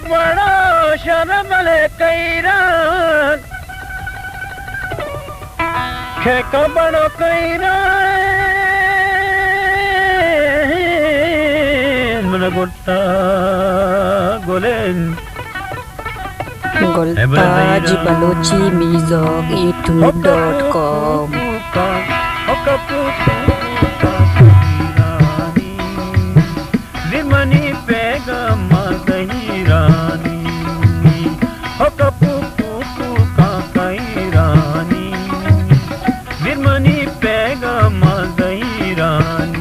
बड़ो शर्मले कैरान खेक बड़ो कैरान मन Gutta Golan Goltaj Balochi Mizok YouTube.com Dirmani pega magairani Hokapuku ka kairani Dirmani pega magairani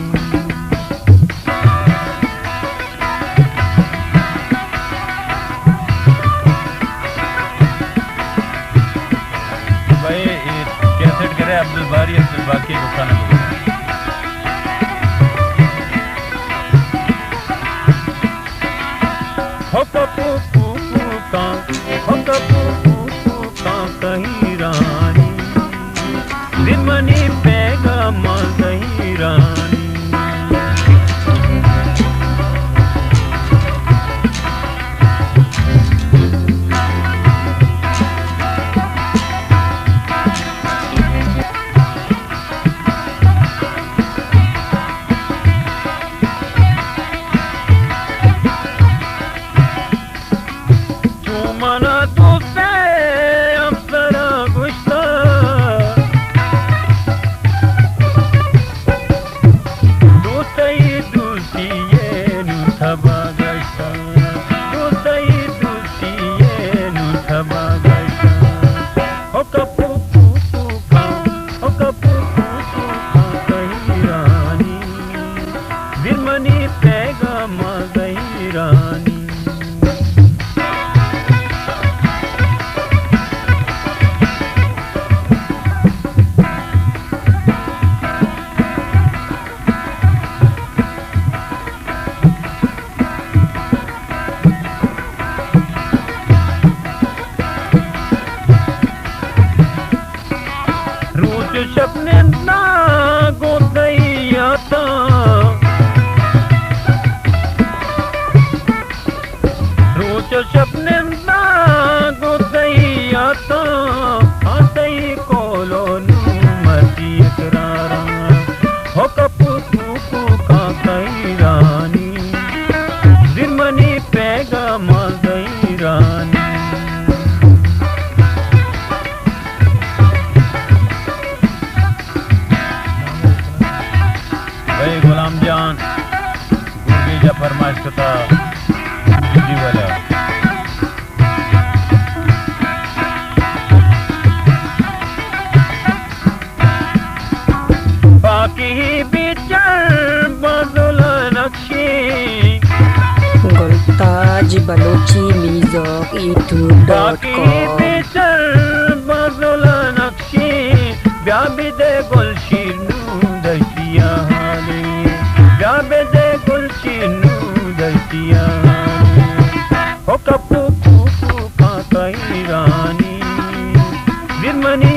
cassette करे अब्दुल बारी अब्दुल बाकी दुकान कहीं रानी दिमनी पेगा मई रानी Mana tu se apsara gushta tu sai dusiye nu thabagashta tu sai dusiye nu thabagashta hokapu ka kairani dirmani pega magairani सपने ना गोदैया था रोज सपने ना गोदैया था आते कोलो नुमती करारा हो कपूकू का कैरानी दिमनी पेगा मगैरानी गुलाम जान गुरगीजा फरमाइश करता जी वाला बाकी बिचर बदल नक्शी Goltaj Balochi Mizok YouTube.com बिचर बदल नक्शी व्याबिदे गुलशीनु दशिया Gabe de gulchinu daiya ho kapuku ka kairani dirmani